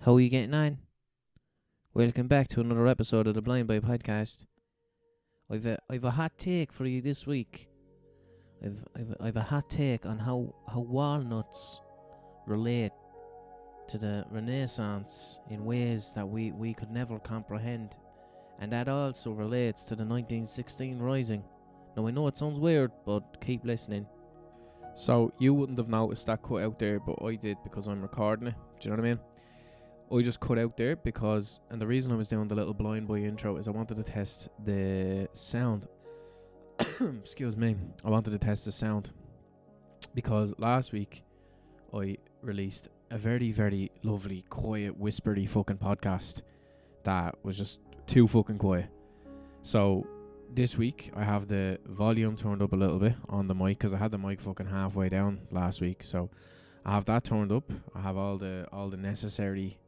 How are you getting on? Welcome back to another episode of the Blind Boy Podcast. I've a hot take for you this week. I've a hot take on how walnuts relate to the Renaissance in ways that we could never comprehend, and that also relates to the 1916 Rising. Now I know it sounds weird, but keep listening. So you wouldn't have noticed that cut out there, but I did because I'm recording it. Do you know what I mean? I just cut out there because, and the reason I was doing the little blind boy intro is I wanted to test the sound. Excuse me. I wanted to test the sound because last week I released a very, very lovely, quiet, whispery fucking podcast that was just too fucking quiet. So this week I have the volume turned up a little bit on the mic because I had the mic fucking halfway down last week. So I have that turned up. I have all the necessary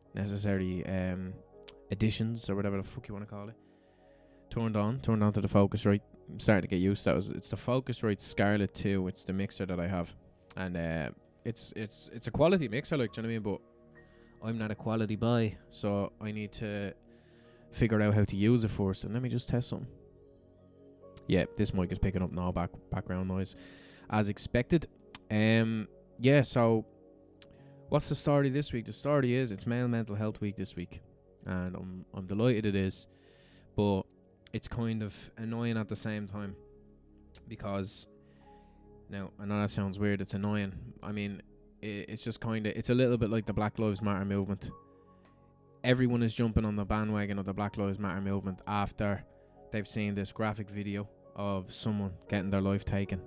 additions or whatever the fuck you want to call it turned on to the Focusrite. I'm starting to get used to that. It's the Focusrite Scarlett 2. It's the mixer that I have, and it's a quality mixer, like, do you know what I mean? But I'm not a quality buy, so I need to figure out how to use it first. And let me just test something. Yeah, this mic is picking up no background noise as expected. Yeah, so what's the story this week? The story is it's Male Mental Health Week this week, and I'm delighted it is, but it's kind of annoying at the same time because, now I know that sounds weird, it's annoying. I mean, it's just kind of, it's a little bit like the Black Lives Matter movement. Everyone is jumping on the bandwagon of the Black Lives Matter movement after they've seen this graphic video of someone getting their life taken,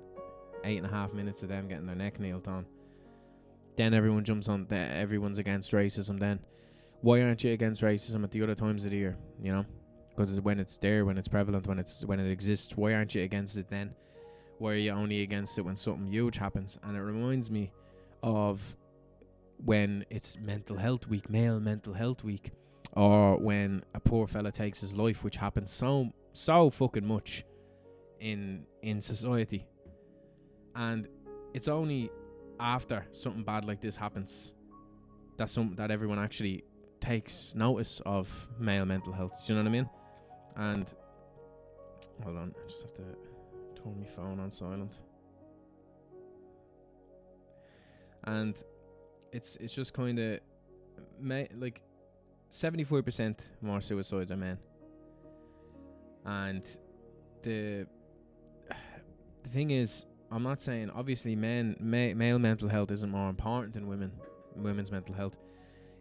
8.5 minutes of them getting their neck nailed on. Then everyone jumps on everyone's against racism. Then why aren't you against racism at the other times of the year? You know, because when it's there, when it's prevalent, when it exists, why aren't you against it then? Why are you only against it when something huge happens? And it reminds me of when it's Mental Health Week, Male Mental Health Week, or when a poor fella takes his life, which happens so fucking much in society. And it's only after something bad like this happens that everyone actually takes notice of male mental health. Do you know what I mean? And hold on, I just have to turn my phone on silent. And it's just kind of like 74% more suicides are men. And the thing is, I'm not saying obviously male mental health isn't more important than women's mental health.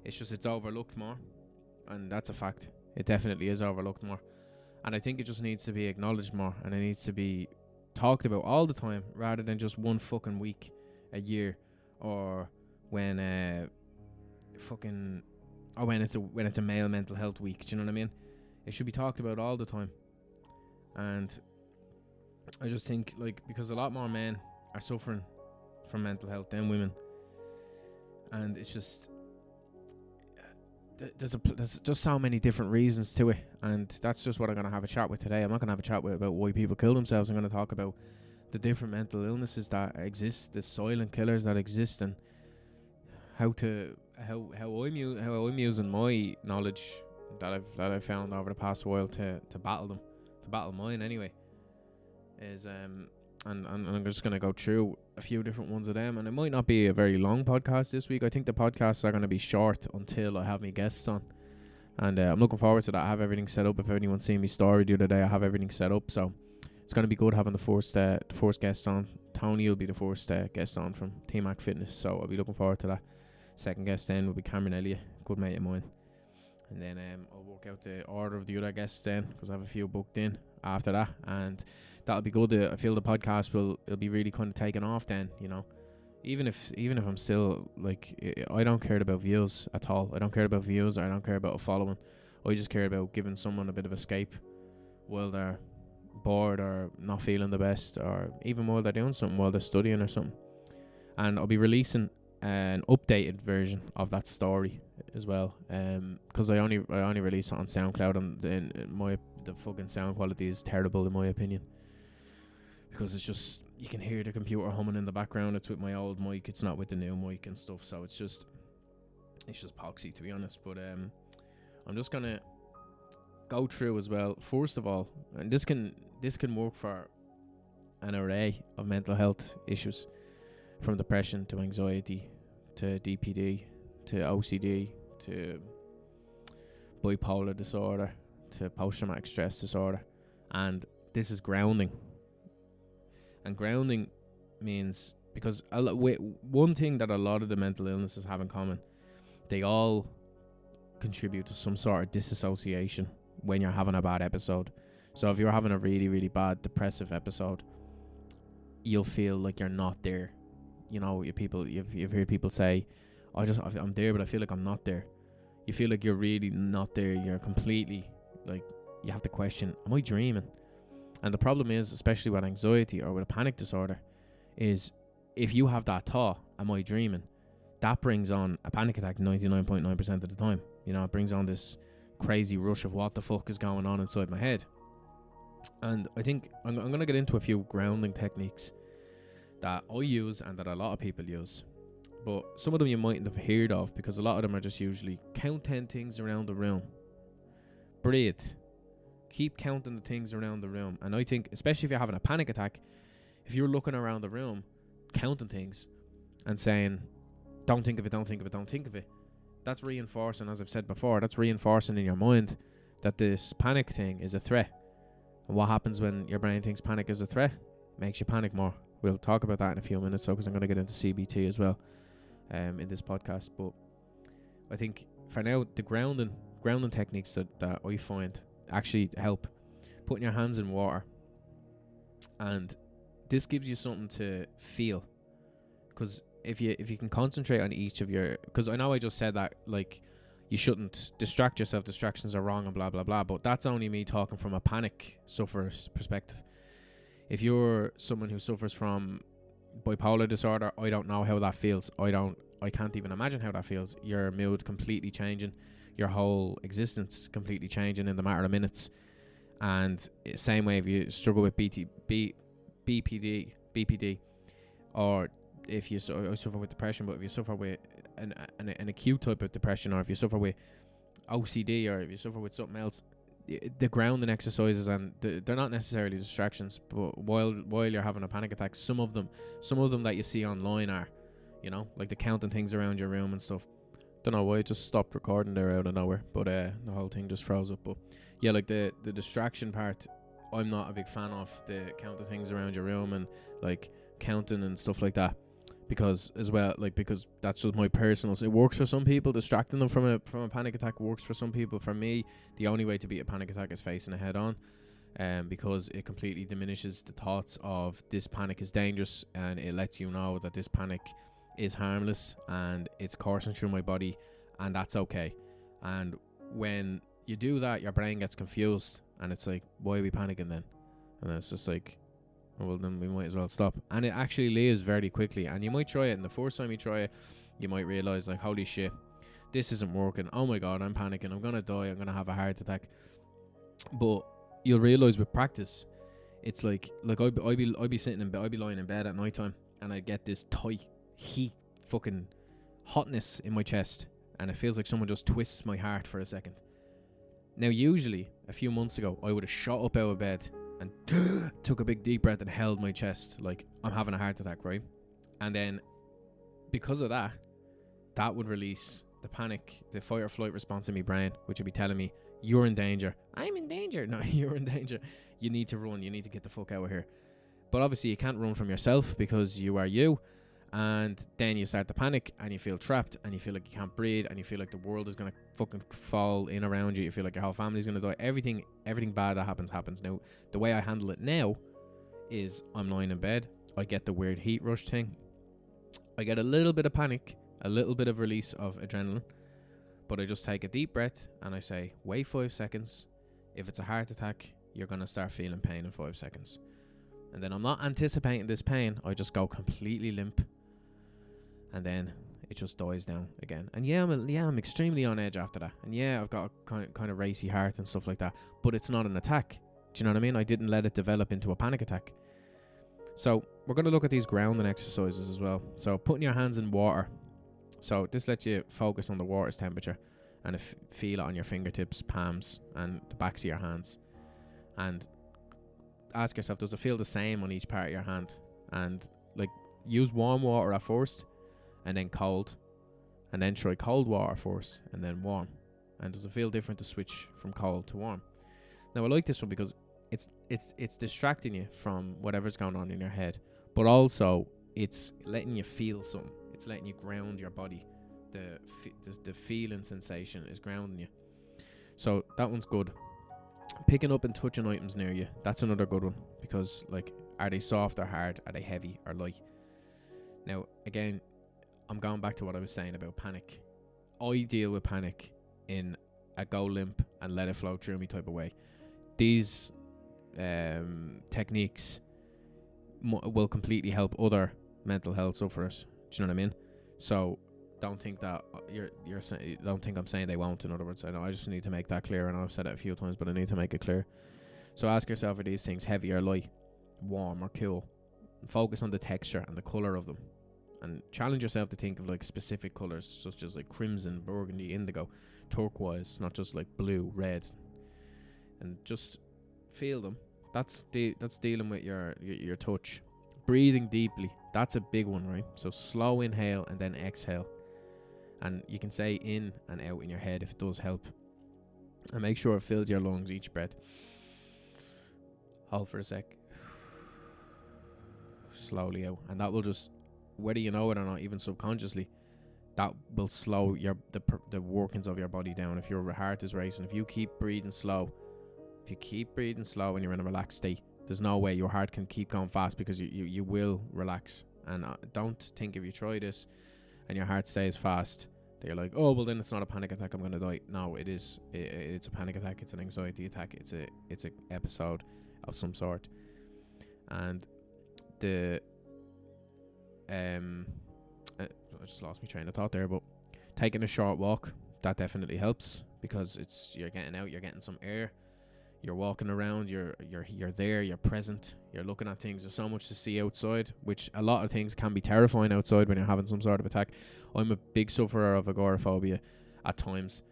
It's just it's overlooked more, and that's a fact. It definitely is overlooked more, and I think it just needs to be acknowledged more, and it needs to be talked about all the time rather than just one fucking week a year, or when when it's a male mental health week. Do you know what I mean? It should be talked about all the time, and I just think, like, because a lot more men are suffering from mental health than women, and it's just there's just so many different reasons to it, and that's just what I'm going to have a chat with today. I'm not going to have a chat about why people kill themselves. I'm going to talk about the different mental illnesses that exist, the silent killers that exist, and how I'm using my knowledge that I've found over the past while to battle mine anyway. And I'm just going to go through a few different ones of them, and it might not be a very long podcast this week. I think the podcasts are going to be short until I have my guests on, and I'm looking forward to that. I have everything set up. If anyone's seen my story the other day, I have everything set up, so it's going to be good having the first guest on. Tony will be the first guest on from T-Mac Fitness, so I'll be looking forward to that. Second guest then will be Cameron Elliott, good mate of mine, and then I'll work out the order of the other guests then, because I have a few booked in after that, and that'll be good. I feel the podcast it'll be really kind of taken off then, you know. Even if I'm still, like, I don't care about views at all. I don't care about views, or I don't care about a following. I just care about giving someone a bit of escape while they're bored or not feeling the best, or even while they're doing something, while they're studying or something. And I'll be releasing an updated version of that story as well, because I only release it on SoundCloud, and the fucking sound quality is terrible in my opinion, because it's just, you can hear the computer humming in the background. It's with my old mic, it's not with the new mic and stuff, so it's just, It's just poxy, to be honest. But I'm just gonna go through as well. First of all, and this can work for an array of mental health issues, from depression to anxiety to DPD to OCD to bipolar disorder to post-traumatic stress disorder. And this is grounding. And grounding means, because one thing that a lot of the mental illnesses have in common, they all contribute to some sort of disassociation when you're having a bad episode. So if you're having a really, really bad depressive episode, you'll feel like you're not there. You know, you've heard people say, I'm there, but I feel like I'm not there. You feel like you're really not there. You're completely, like, you have to question, am I dreaming? And the problem is, especially with anxiety or with a panic disorder, is if you have that thought, am I dreaming? That brings on a panic attack 99.9% of the time. You know, it brings on this crazy rush of what the fuck is going on inside my head. And I think I'm going to get into a few grounding techniques that I use and that a lot of people use. But some of them you mightn't have heard of, because a lot of them are just usually count 10 things around the room. Breathe. Keep counting the things around the room. And I think, especially if you're having a panic attack, if you're looking around the room, counting things and saying, don't think of it, don't think of it, don't think of it, that's reinforcing, as I've said before, that's reinforcing in your mind that this panic thing is a threat. And what happens when your brain thinks panic is a threat? Makes you panic more. We'll talk about that in a few minutes, because I'm going to get into CBT as well in this podcast. But I think for now, the grounding techniques that I find actually help. Putting your hands in water, and this gives you something to feel, because if you can concentrate on each of your, because I know I just said that, like, you shouldn't distract yourself, distractions are wrong and blah blah blah, but that's only me talking from a panic sufferer's perspective. If you're someone who suffers from bipolar disorder, I don't know how that feels. I can't even imagine how that feels. Your mood completely changing, your whole existence completely changing in the matter of minutes. And same way if you struggle with BPD, or if you suffer with depression, but if you suffer with an acute type of depression, or if you suffer with OCD, or if you suffer with something else, the grounding exercises, and they're not necessarily distractions, but while you're having a panic attack, some of them that you see online are, you know, like the counting things around your room and stuff. Don't know why it just stopped recording there out of nowhere, but the whole thing just froze up. But yeah, like the distraction part, I'm not a big fan of the counting things around your room and like counting and stuff like that, because that's just my personal. It works for some people. Distracting them from a panic attack works for some people. For me, the only way to beat a panic attack is facing it head on, because it completely diminishes the thoughts of this panic is dangerous, and it lets you know that this panic is harmless and it's coursing through my body, and that's okay. And when you do that, your brain gets confused, and it's like, why are we panicking then? And then it's just like, oh, well, then we might as well stop. And it actually leaves very quickly. And you might try it, and the first time you try it, you might realize, like, holy shit, this isn't working. Oh my god, I'm panicking, I'm gonna die, I'm gonna have a heart attack. But you'll realize with practice, it's like I'd be sitting in bed, I'd be lying in bed at night time, and I'd get this tight heat, fucking hotness in my chest, and it feels like someone just twists my heart for a second. Now, usually a few months ago, I would have shot up out of bed and took a big deep breath and held my chest like I'm having a heart attack, right? And then because of that would release the panic, the fight or flight response in my brain, which would be telling me, you're in danger. I'm in danger. No, you're in danger. You need to run. You need to get the fuck out of here. But obviously you can't run from yourself, because you are you. And then you start to panic, and you feel trapped, and you feel like you can't breathe, and you feel like the world is going to fucking fall in around you. You feel like your whole family's going to die. Everything bad that happens. Now, the way I handle it now is I'm lying in bed. I get the weird heat rush thing. I get a little bit of panic, a little bit of release of adrenaline, but I just take a deep breath and I say, wait 5 seconds. If it's a heart attack, you're going to start feeling pain in 5 seconds. And then I'm not anticipating this pain. I just go completely limp. And then it just dies down again. And I'm extremely on edge after that. And yeah, I've got a kind of racy heart and stuff like that. But it's not an attack. Do you know what I mean? I didn't let it develop into a panic attack. So we're going to look at these grounding exercises as well. So putting your hands in water. So this lets you focus on the water's temperature and feel it on your fingertips, palms, and the backs of your hands. And ask yourself, does it feel the same on each part of your hand? And like, use warm water at first, and then cold, and then try cold water first, and then warm. And does it feel different to switch from cold to warm? Now I like this one because it's distracting you from whatever's going on in your head, but also it's letting you feel something. It's letting you ground your body. The feeling sensation is grounding you. So that one's good. Picking up and touching items near you, that's another good one, because like, are they soft or hard? Are they heavy or light? Now again, I'm going back to what I was saying about panic. I deal with panic in a go limp and let it flow through me type of way. These techniques will completely help other mental health sufferers. Do you know what I mean? So don't think that don't think I'm saying they won't. In other words, I know I just need to make that clear. I know I've said it a few times, but I need to make it clear. So ask yourself, are these things heavy or light, warm or cool? Focus on the texture and the color of them, and challenge yourself to think of like specific colors, such as like crimson, burgundy, indigo, turquoise, not just like blue, red, and just feel them. That's dealing with your touch. Breathing deeply, that's a big one, right? So slow inhale and then exhale, and you can say in and out in your head if it does help, and make sure it fills your lungs each breath. Hold for a sec, slowly out, and that will just, whether you know it or not, even subconsciously, that will slow the workings of your body down. If your heart is racing, if you keep breathing slow, when you're in a relaxed state, there's no way your heart can keep going fast, because you will relax. And don't think if you try this and your heart stays fast that you're like, oh well, then it's not a panic attack, I'm gonna die. No, it is. It's a panic attack. It's an anxiety attack. It's a episode of some sort. And I just lost my train of thought there, but taking a short walk, that definitely helps, because you're getting out, you're getting some air, you're walking around, you're there, you're present, you're looking at things. There's so much to see outside, which a lot of things can be terrifying outside when you're having some sort of attack. I'm a big sufferer of agoraphobia at times,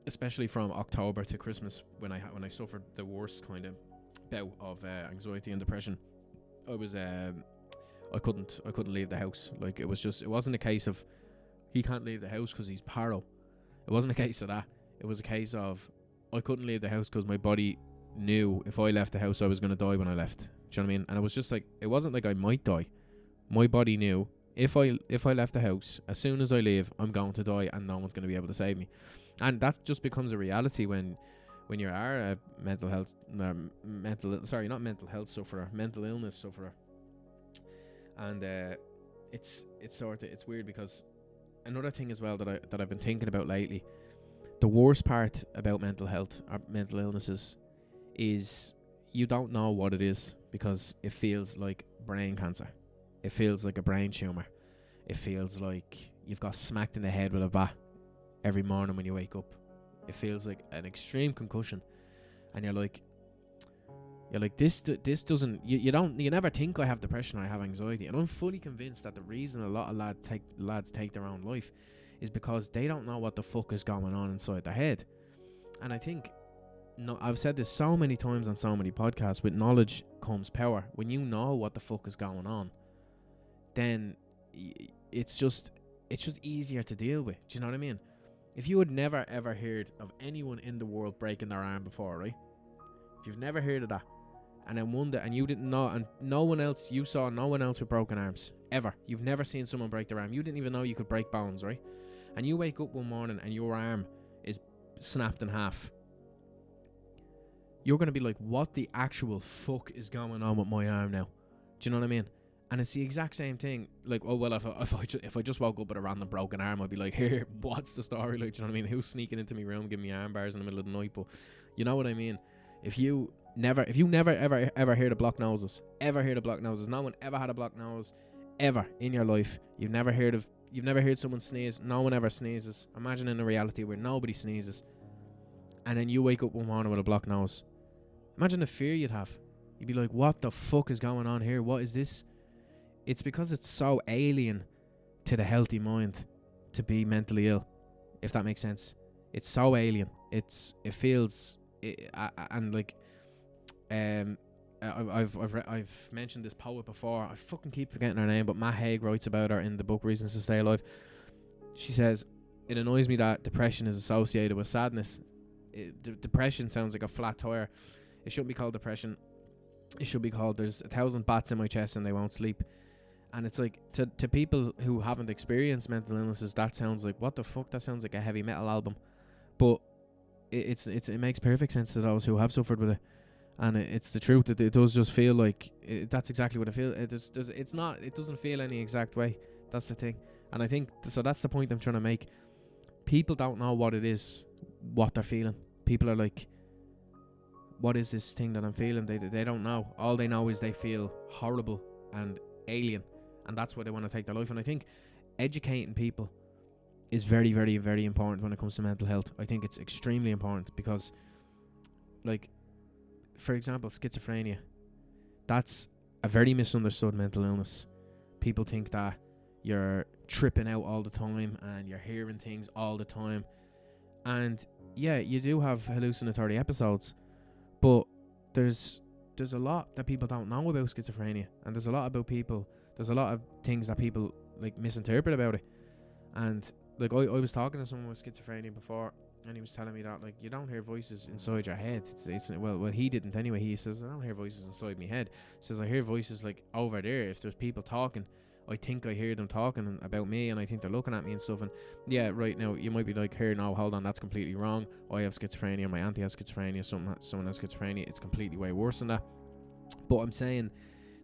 especially from October to Christmas, when I suffered the worst kind of bout of anxiety and depression. I couldn't leave the house. Like, it wasn't a case of he can't leave the house because he's paro. It wasn't a case of that. It was a case of I couldn't leave the house because my body knew if I left the house I was going to die when I left. Do you know what I mean? And it was just like, it wasn't like I might die. My body knew if I left the house, as soon as I leave, I'm going to die and no one's going to be able to save me. And that just becomes a reality when you are a mental illness sufferer. And it's weird, because another thing as well that I've been thinking about lately, the worst part about mental health or mental illnesses is you don't know what it is, because it feels like brain cancer. It feels like a brain tumor. It feels like you've got smacked in the head with a bat every morning when you wake up. It feels like an extreme concussion, and you're like this doesn't, you never think I have depression or I have anxiety. And I'm fully convinced that the reason a lot of lads take their own life is because they don't know what the fuck is going on inside their head. And I think, I've said this so many times on so many podcasts, with knowledge comes power. When you know what the fuck is going on, then it's just easier to deal with. Do you know what I mean? If you had never ever heard of anyone in the world breaking their arm before, right? If you've never heard of that, and then one day, and you didn't know, and you saw no one else with broken arms ever. You've never seen someone break their arm. You didn't even know you could break bones, right? And you wake up one morning and your arm is snapped in half. You're going to be like, what the actual fuck is going on with my arm now? Do you know what I mean? And it's the exact same thing. Like, oh well, if I just woke up with a random broken arm, I'd be like, here, what's the story? Like, do you know what I mean? Who's sneaking into my room, giving me arm bars in the middle of the night? But you know what I mean? If you never ever heard of blocked noses, no one ever had a blocked nose ever in your life. You've never heard someone sneeze. No one ever sneezes. Imagine in a reality where nobody sneezes, and then you wake up one morning with a blocked nose. Imagine the fear you'd have. You'd be like, what the fuck is going on here? What is this? It's because it's so alien to the healthy mind. to be mentally ill, if that makes sense. It's so alien. It feels and like I've mentioned this poet before. I fucking keep forgetting her name, but Matt Haig writes about her in the book Reasons to Stay Alive. She says, it annoys me that depression is associated with sadness. Depression sounds like a flat tire. It shouldn't be called depression. It should be called there's 1,000 bats in my chest and they won't sleep. And it's like, to people who haven't experienced mental illnesses, that sounds like, what the fuck, that sounds like a heavy metal album. But it makes perfect sense to those who have suffered with it. And it's the truth that it does just feel like that's exactly what it feels. It doesn't feel any exact way. That's the thing. And I think so. That's the point I'm trying to make. People don't know what it is, what they're feeling. People are like, what is this thing that I'm feeling? They don't know. All they know is they feel horrible and alien, and that's why they want to take their life. And I think educating people is very, very, very important when it comes to mental health. I think it's extremely important because, like, for example, schizophrenia, that's a very misunderstood mental illness. People think that you're tripping out all the time and you're hearing things all the time. And yeah, you do have hallucinatory episodes, but there's a lot that people don't know about schizophrenia, and there's a lot of things that people like misinterpret about it. And like I was talking to someone with schizophrenia before, and he was telling me that like you don't hear voices inside your head. Well he didn't anyway. He says I don't hear voices inside my head. He says I hear voices like over there. If there's people talking, I think I hear them talking about me, and I think they're looking at me and stuff. And yeah, right now you might be like, here, no, hold on, that's completely wrong. I have schizophrenia, my auntie has schizophrenia, someone has schizophrenia. It's completely way worse than that. But I'm saying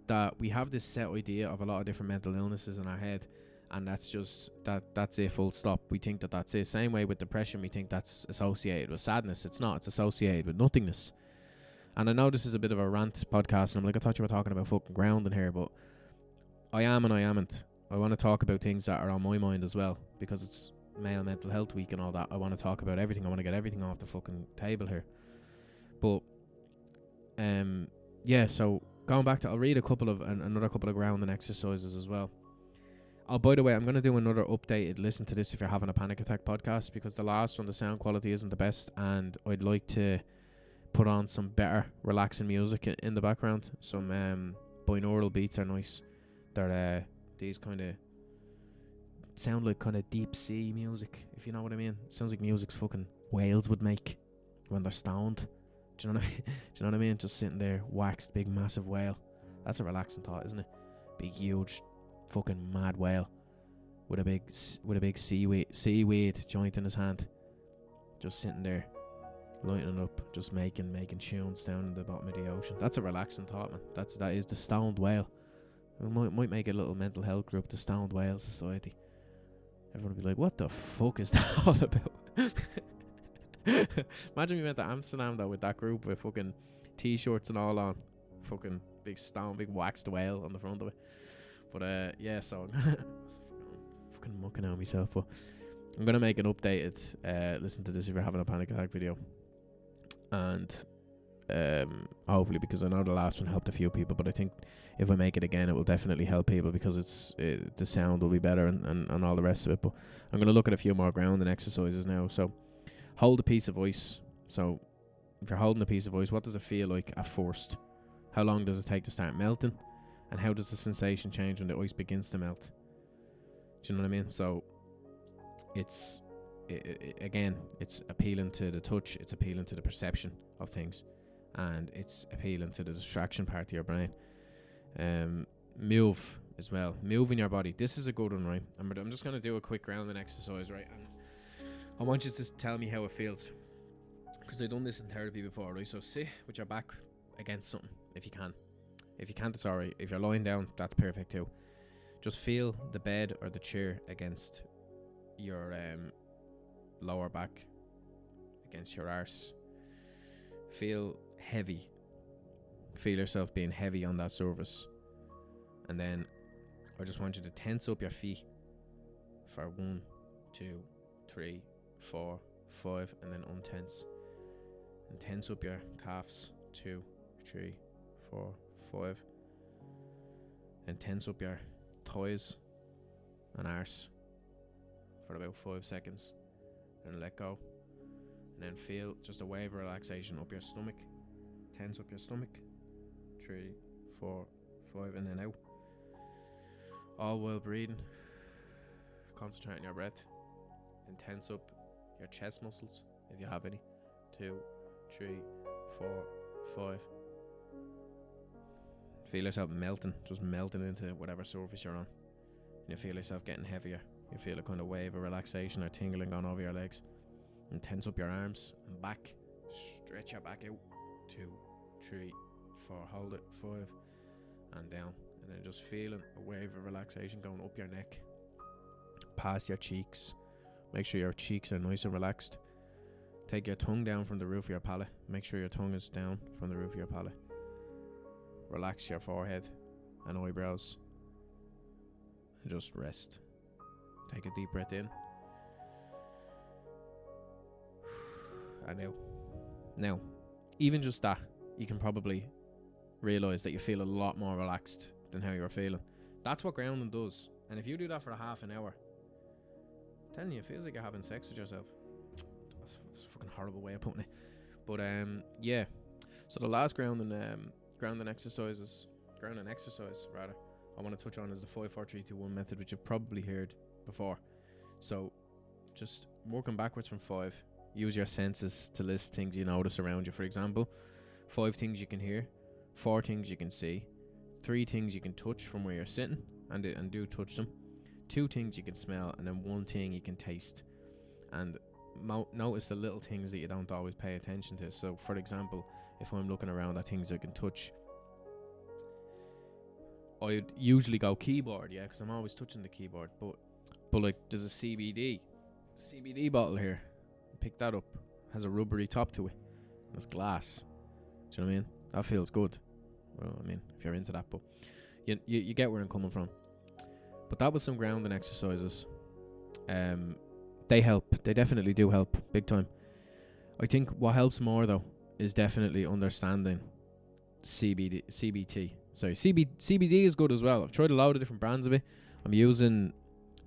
that we have this set idea of a lot of different mental illnesses in our head, and that's just that's it, full stop. We think that that's it. Same way with depression, we think that's associated with sadness. It's not. It's associated with nothingness. And I know this is a bit of a rant podcast, and I'm like, I thought you were talking about fucking grounding here, but I am and I amn't. I want to talk about things that are on my mind as well, because it's Male Mental Health Week and all that. I want to talk about everything. I want to get everything off the fucking table here. But yeah, so going back to, I'll read another couple of grounding exercises as well. Oh, by the way, I'm going to do another updated listen to this if you're having a panic attack podcast, because the last one, the sound quality isn't the best, and I'd like to put on some better relaxing music in the background. Some binaural beats are nice. They're these kind of sound like kind of deep sea music, if you know what I mean. Sounds like music fucking whales would make when they're stoned. Do you know what I mean? Do you know what I mean? Just sitting there, waxed, big, massive whale. That's a relaxing thought, isn't it? Big, huge, fucking mad whale with a big seaweed joint in his hand, just sitting there, lighting up, just making tunes down in the bottom of the ocean. That's a relaxing thought, man. That is the stoned whale. We might make a little mental health group, the Stoned Whale Society. Everyone would be like, what the fuck is that all about? Imagine we went to Amsterdam though with that group with fucking t-shirts and all on, fucking big waxed whale on the front of it. But yeah, so I'm gonna fucking mucking out myself, but I'm gonna make an updated listen to this if you're having a panic attack video. And hopefully, because I know the last one helped a few people, but I think if I make it again, it will definitely help people, because the sound will be better and all the rest of it. But I'm going to look at a few more grounding exercises now. So hold a piece of ice. So if you're holding a piece of ice, what does it feel like at first? How long does it take to start melting? And how does the sensation change when the ice begins to melt? Do you know what I mean? So it's again, it's appealing to the touch, it's appealing to the perception of things, and it's appealing to the distraction part of your brain. Move as well. Move in your body. This is a good one, right? I'm just going to do a quick grounding exercise, right? And I want you to tell me how it feels, because I've done this in therapy before, right? So sit with your back against something if you can. If you can't, it's alright. If you're lying down, that's perfect too. Just feel the bed or the chair against your lower back, against your arse. Feel heavy. Feel yourself being heavy on that surface. And then I just want you to tense up your feet for 1, 2, 3, 4, 5, and then untense. And tense up your calves. 2, 3, 4, 5. And tense up your thighs and arse for about 5 seconds, and let go. And then feel just a wave of relaxation up your stomach. Tense up your stomach. 3, 4, 5, and then out. All while breathing. Concentrate on your breath. Then tense up your chest muscles, if you have any. 2, 3, 4, 5. Feel yourself melting, just melting into whatever surface you're on. And you feel yourself getting heavier. You feel a kind of wave of relaxation or tingling going over your legs. And tense up your arms and back. Stretch your back out. 2, 3, 4. Hold it. 5. And down. And then just feeling a wave of relaxation going up your neck. Past your cheeks. Make sure your cheeks are nice and relaxed. Take your tongue down from the roof of your palate. Make sure your tongue is down from the roof of your palate. Relax your forehead and eyebrows. And just rest. Take a deep breath in. And now, even just that, you can probably realise that you feel a lot more relaxed than how you were feeling. That's what grounding does. And if you do that for a half an hour, I'm telling you, it feels like you're having sex with yourself. That's a fucking horrible way of putting it. But yeah. So the last grounding exercise I want to touch on is the 5, 4, 3, 2, 1 method, which you've probably heard before. So just working backwards from 5. Use your senses to list things you notice around you. For example, 5 things you can hear, 4 things you can see, 3 things you can touch from where you're sitting, and do touch them, 2 things you can smell, and then 1 thing you can taste. And notice the little things that you don't always pay attention to. So for example, if I'm looking around at things I can touch, I'd usually go keyboard, yeah, because I'm always touching the keyboard. But like, there's a CBD bottle here. Pick that up. Has a rubbery top to it. It's glass. Do you know what I mean? That feels good. Well, I mean, if you're into that, but you get where I'm coming from. But that was some grounding exercises. They help. They definitely do help, big time. I think what helps more though is definitely understanding CBT. Sorry, CBD is good as well. I've tried a lot of different brands of it. I'm using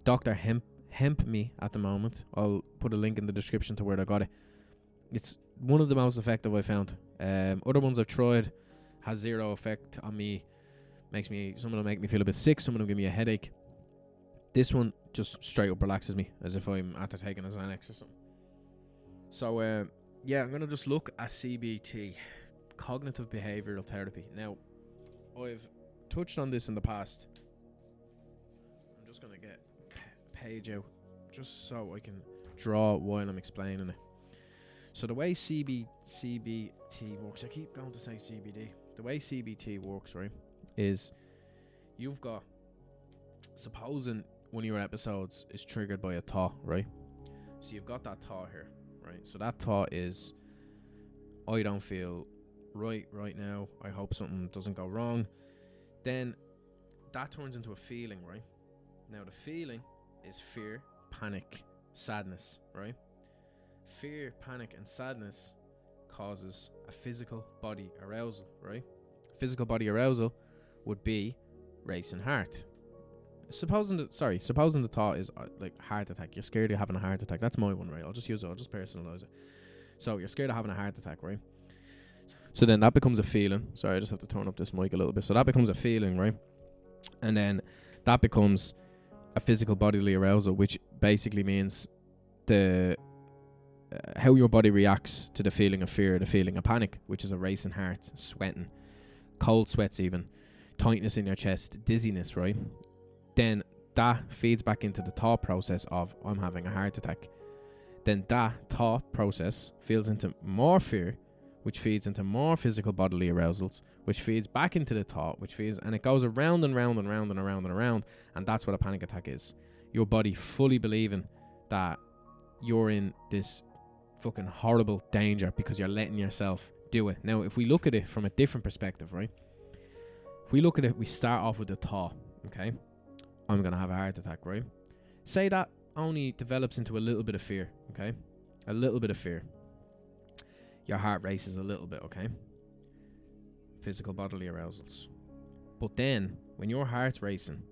Dr. Hemp Me at the moment. I'll put a link in the description to where I got it. It's one of the most effective I found. Other ones I've tried has zero effect on me. Some of them make me feel a bit sick. Some of them give me a headache. This one just straight up relaxes me, as if I'm after taking a Xanax or something. So yeah, I'm gonna just look at CBT, cognitive behavioral therapy. Now, I've touched on this in the past. I'm just gonna get page out just so I can draw while I'm explaining it. So the way CBT works, I keep going to say CBD. The way CBT works, right, is you've got, supposing one of your episodes is triggered by a thought, right? So you've got that thought here, right? So that thought is, I don't feel right now. I hope something doesn't go wrong. Then that turns into a feeling, right? Now the feeling is fear, panic, sadness, right? Fear, panic, and sadness causes a physical body arousal, right? Physical body arousal would be racing heart. Supposing the thought is like heart attack. You're scared of having a heart attack. That's my one, right? I'll just personalize it. So you're scared of having a heart attack, right? So then that becomes a feeling. Sorry, I just have to turn up this mic a little bit. So that becomes a feeling, right? And then that becomes a physical bodily arousal, which basically means the how your body reacts to the feeling of fear, the feeling of panic, which is a racing heart, sweating, cold sweats even, tightness in your chest, dizziness, right? Then that feeds back into the thought process of, I'm having a heart attack. Then that thought process feeds into more fear, which feeds into more physical bodily arousals, which feeds back into the thought, and it goes around and round and round and around and around. And that's what a panic attack is. Your body fully believing that you're in this fucking horrible danger because you're letting yourself do it. Now, if we look at it from a different perspective, right? If we look at it, we start off with the thought, okay? I'm going to have a heart attack, right? Say that only develops into a little bit of fear, okay? A little bit of fear. Your heart races a little bit, okay? Physical bodily arousals. But then, when your heart's racing,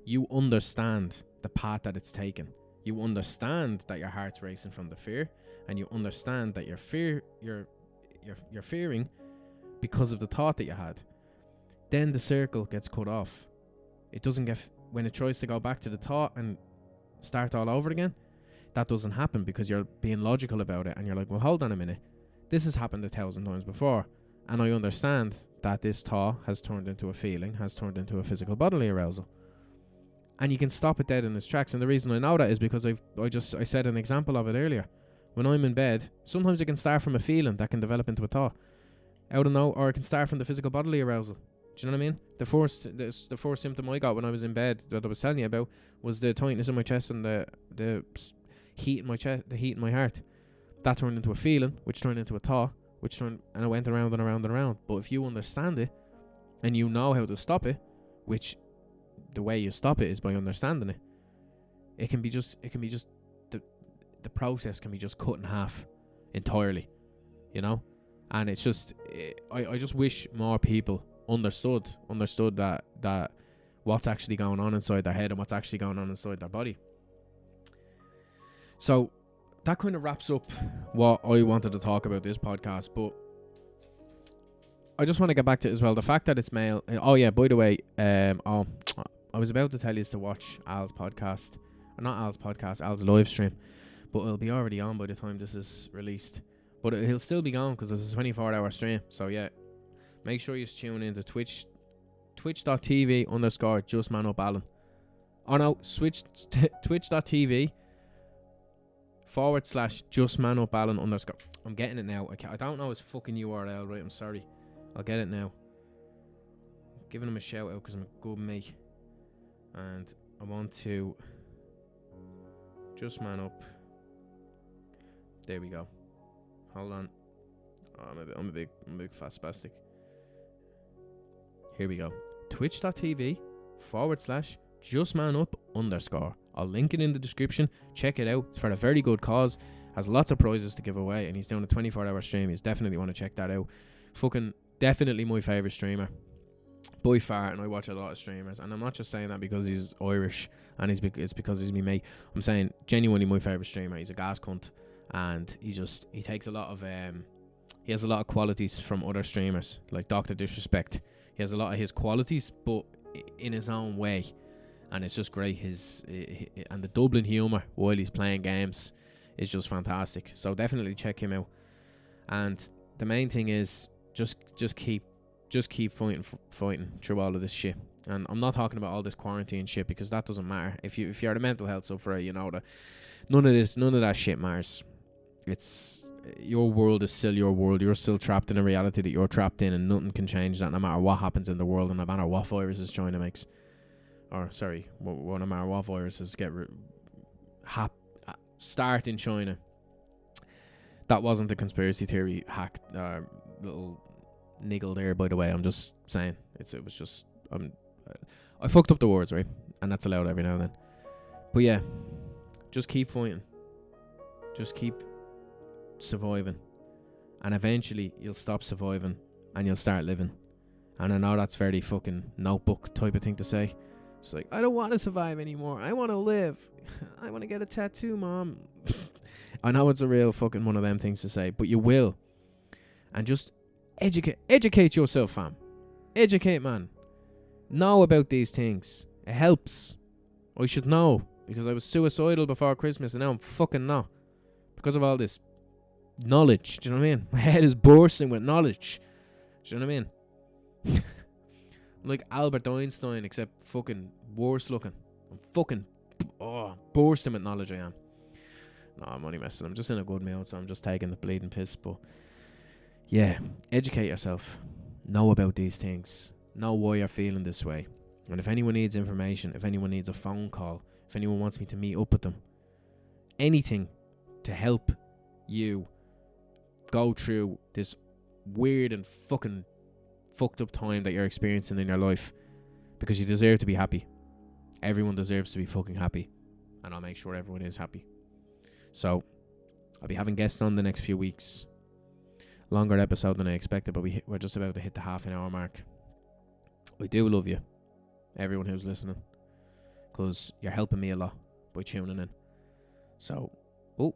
you understand the path that it's taken. You understand that your heart's racing from the fear, and you understand that you're fearing because of the thought that you had. Then the circle gets cut off. It doesn't get, when it tries to go back to the thought and start all over again, that doesn't happen because you're being logical about it, and you're like, well, hold on a minute. This has happened 1,000 times before, and I understand that this thought has turned into a feeling, has turned into a physical bodily arousal. And you can stop it dead in its tracks. And the reason I know that is because I said an example of it earlier. When I'm in bed, sometimes it can start from a feeling that can develop into a thought. Out of no, or it can start from the physical bodily arousal. Do you know what I mean? The first symptom I got when I was in bed that I was telling you about was the tightness in my chest and the heat in my chest, the heat in my heart. That turned into a feeling, which turned into a thought, and I went around and around and around. But if you understand it and you know how to stop it, which the way you stop it is by understanding it, it can be just the process can be just cut in half entirely, you know. And it's just I just wish more people understood that what's actually going on inside their head and what's actually going on inside their body. So that kind of wraps up what I wanted to talk about this podcast, but I just want to get back to it as well. The fact that it's male. Oh yeah, by the way, I was about to tell you to watch Al's podcast. Not Al's podcast, Al's live stream. But it'll be already on by the time this is released. But he'll still be going because it's a 24-hour stream. So yeah, make sure you tune into twitch.tv/JustManUpAlan. Oh no, twitch.tv/JustManUpAlan_. I'm getting it now. I don't know his fucking URL, right? I'm sorry. I'll get it now. I'm giving him a shout out because I'm a good mate. And I want to just man up. There we go. Hold on. Oh, I'm a big fat spastic. Here we go. Twitch.tv/JustManUp_. I'll link it in the description. Check it out. It's for a very good cause. Has lots of prizes to give away, and he's doing a 24-hour stream. You definitely want to check that out. Fucking definitely my favourite streamer by far, and I watch a lot of streamers, and I'm not just saying that because he's Irish and it's because he's me mate. I'm saying genuinely my favourite streamer. He's a gas cunt, and he takes a lot of he has a lot of qualities from other streamers, like Dr. Disrespect. He has a lot of his qualities, but in his own way, and it's just great. And the Dublin humour while he's playing games is just fantastic. So definitely check him out. And the main thing is just keep fighting through all of this shit. And I'm not talking about all this quarantine shit because that doesn't matter. If you're a mental health sufferer, you know that none of that shit matters. It's your world is still your world. You're still trapped in a reality that you're trapped in, and nothing can change that, no matter what happens in the world, and no matter what viruses China makes. No matter what viruses start in China. That wasn't a conspiracy theory hack little niggle there, by the way. I'm just saying it was just I fucked up the words, right? And that's allowed every now and then. But yeah, just keep fighting. Just keep surviving. And eventually you'll stop surviving and you'll start living. And I know that's very fucking notebook type of thing to say. It's like, I don't want to survive anymore. I want to live. I want to get a tattoo, Mom. I know it's a real fucking one of them things to say, but you will. And just educate yourself, fam. Educate, man. Know about these things. It helps. I should know, because I was suicidal before Christmas and now I'm fucking not. Because of all this knowledge. Do you know what I mean? My head is bursting with knowledge. Do you know what I mean? I'm like Albert Einstein, except fucking worse looking. I'm fucking bursting with knowledge, I am. No, I'm only messing. I'm just in a good mood, so I'm just taking the bleeding piss. But yeah, educate yourself. Know about these things. Know why you're feeling this way. And if anyone needs information, if anyone needs a phone call, if anyone wants me to meet up with them, anything to help you go through this weird and fucking fucked up time that you're experiencing in your life, because you deserve to be happy. Everyone deserves to be fucking happy, and I'll make sure everyone is happy. So I'll be having guests on the next few weeks. Longer episode than I expected, but we're just about to hit the half an hour mark. I do love you, everyone who's listening, because you're helping me a lot by tuning in. So,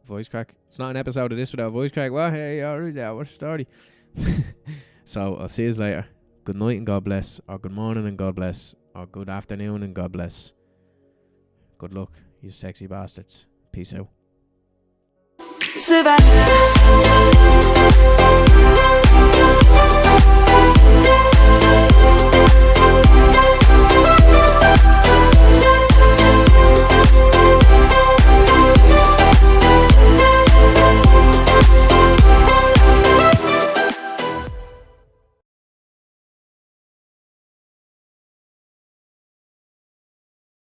voice crack. It's not an episode of this without voice crack. Well, hey, alright, what's the story? So, I'll see you later. Good night and God bless. Or good morning and God bless. Or good afternoon and God bless. Good luck, you sexy bastards. Peace out.